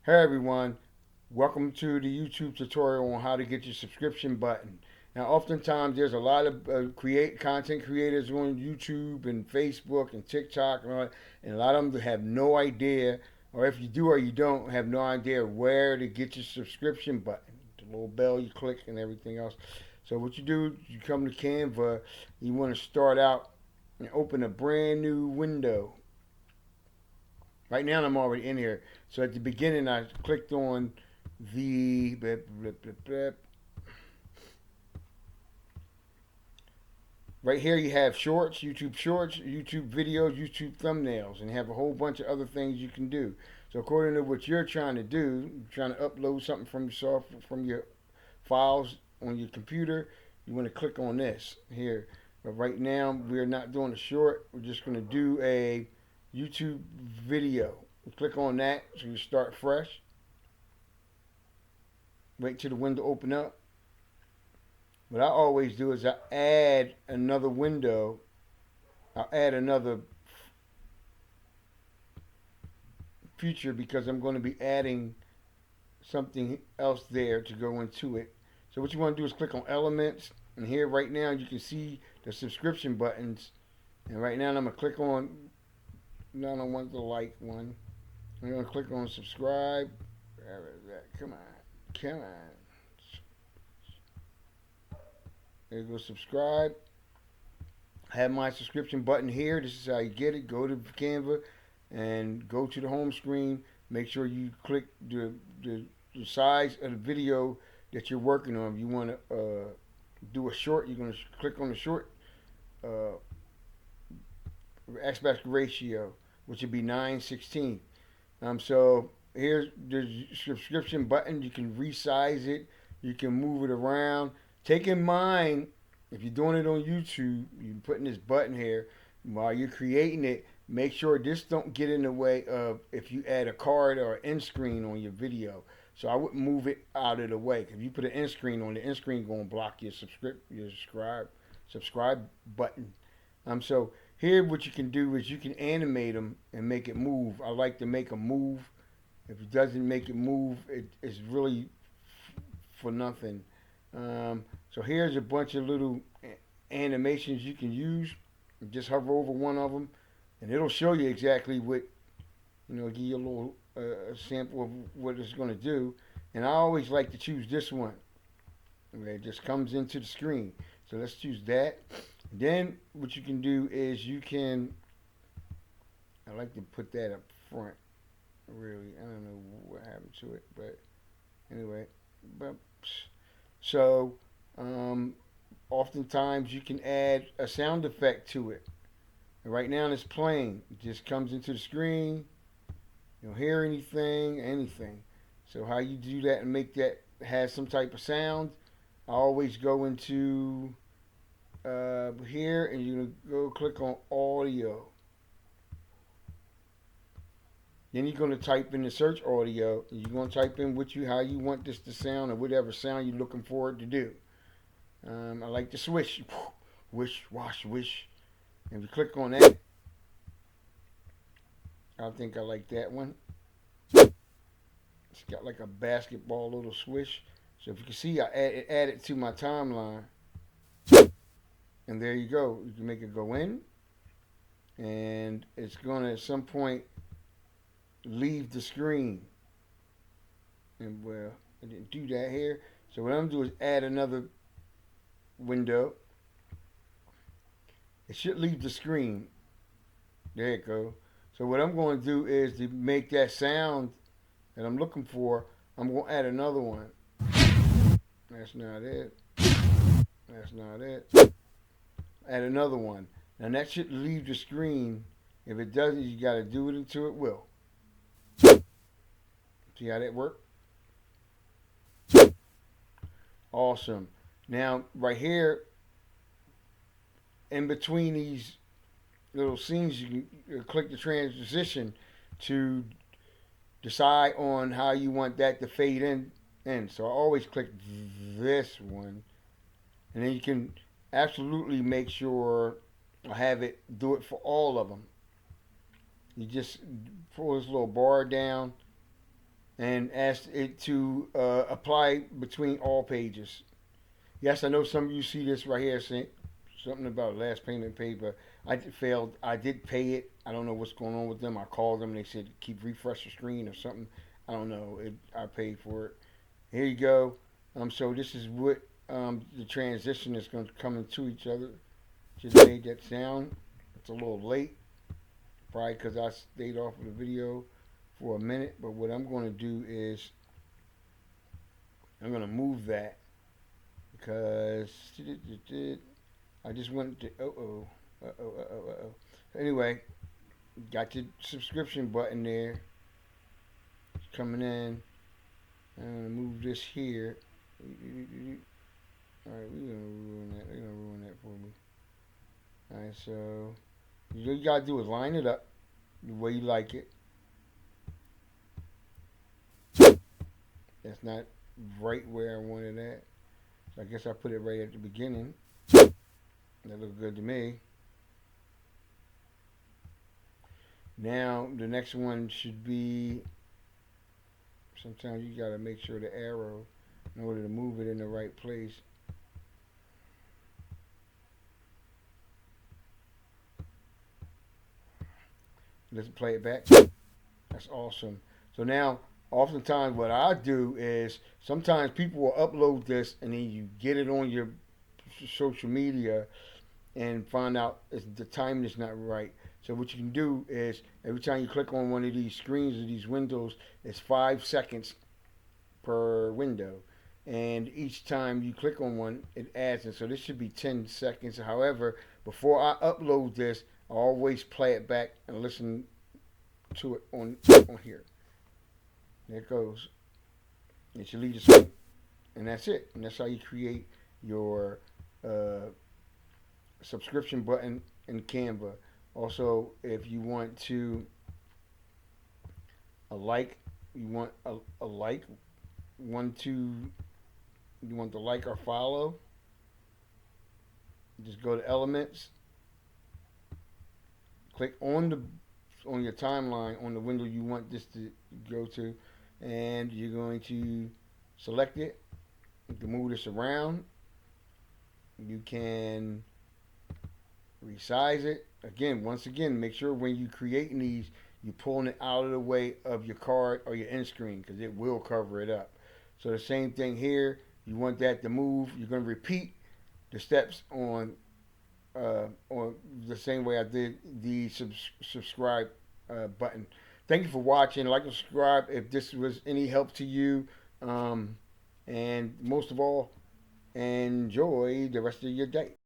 Hey everyone, welcome to the YouTube tutorial on how to get your subscription button. Now, oftentimes there's a lot of content creators on YouTube and Facebook and TikTok and all that, and a lot of them have no idea, or if you do or you don't, have no idea where to get your subscription button. The little bell you click and everything else. So what you do, you come to Canva, you want to start out and open a brand new window. Right now I'm already in here. So at the beginning I clicked on the right here you have shorts, YouTube videos, YouTube thumbnails, and you have a whole bunch of other things you can do. So according to what you're trying to do, you're trying to upload something from your files on your computer, you want to click on this here. But right now we're not doing a short, we're just going to do a YouTube video. Click on that so you start fresh. Wait till the window open up. What I always do is I add another window. I'll add another feature because I'm going to be adding something else there to go into it. So what you want to do is click on elements, and here right now you can see the subscription buttons. And right now I'm going to click on, no, I don't want the like one. I'm going to click on subscribe. Where is that? Come on. Come on. There you go, subscribe. I have my subscription button here. This is how you get it. Go to Canva and go to the home screen. Make sure you click the size of the video that you're working on. If you want to do a short, you're going to click on the short aspect ratio, which would be 9/16. So here's the subscription button. You can resize it. You can move it around. Take in mind, if you're doing it on YouTube, you're putting this button here. While you're creating it, make sure this don't get in the way of if you add a card or an end screen on your video. So I wouldn't move it out of the way. If you put an end screen on, the end screen going to block your subscribe button. So here what you can do is you can animate them and make it move. I like to make them move. If it doesn't make it move, it's really for nothing. So here's a bunch of little animations you can use. Just hover over one of them, and it'll show you exactly what, give you a little sample of what it's going to do. And I always like to choose this one. Okay, it just comes into the screen. So let's choose that. Then what you can do is I like to put that up front. Really, I don't know what happened to it, but anyway. So, oftentimes you can add a sound effect to it. And right now it's playing. It just comes into the screen. You don't hear anything. So how you do that and make that have some type of sound, I always go into here and you go click on audio. Then you're going to type in the search audio. You're going to type in how you want this to sound or whatever sound you're looking for it to do. I like the swish. Wish, wash, wish. And if you click on that, I think I like that one. It's got like a basketball little swish. So if you can see, I add it to my timeline. And there you go. You can make it go in. And it's going to at some point leave the screen. And well, I didn't do that here. So what I'm going to do is add another window. It should leave the screen. There it goes. So what I'm going to do is to make that sound that I'm looking for, I'm going to add another one. That's not it. That's not it. Add another one. Now that should leave the screen. If it doesn't, you got to do it until it will. See how that worked? Awesome. Now, right here, in between these little scenes, you can click the transition to decide on how you want that to fade in. So I always click this one. And then you can absolutely make sure I have it do it for all of them. You just pull this little bar down and ask it to apply between all pages. Yes, I know some of you see this right here saying something about last payment paid, but I failed. I did pay it. I don't know what's going on with them. I called them. They said keep refresh the screen or something. I don't know. I paid for it. Here you go. So this is what the transition is going to come into each other. Just made that sound. It's a little late, probably because I stayed off of the video for a minute. But what I'm going to do is I'm going to move that because I just went to Anyway, got your subscription button there. It's coming in. I'm gonna move this here. Alright, we're gonna ruin that. They're gonna ruin that for me. Alright, so all you gotta do is line it up the way you like it. That's not right where I wanted it. So I guess I put it right at the beginning. That looks good to me. Now the next one should be, sometimes you gotta make sure the arrow in order to move it in the right place. Let's play it back. That's awesome. So now, oftentimes what I do is sometimes people will upload this and then you get it on your social media and find out the timing is not right. So what you can do is every time you click on one of these screens or these windows, it's 5 seconds per window. And each time you click on one, it adds it. So this should be 10 seconds. However, before I upload this, I always play it back and listen to it on here. There it goes. It should lead you, and that's it. And that's how you create your subscription button in Canva. Also, if you want to you want a like, you want to like or follow, just go to Elements, click on your timeline on the window you want this to go to, and you're going to select it. You can move this around. You can resize it. Again, once again, make sure when you creating these, you're pulling it out of the way of your card or your end screen because it will cover it up. So the same thing here. You want that to move. You're going to repeat the steps on the same way I did the subscribe button. Thank you for watching. Like and subscribe if this was any help to you. And most of all, enjoy the rest of your day.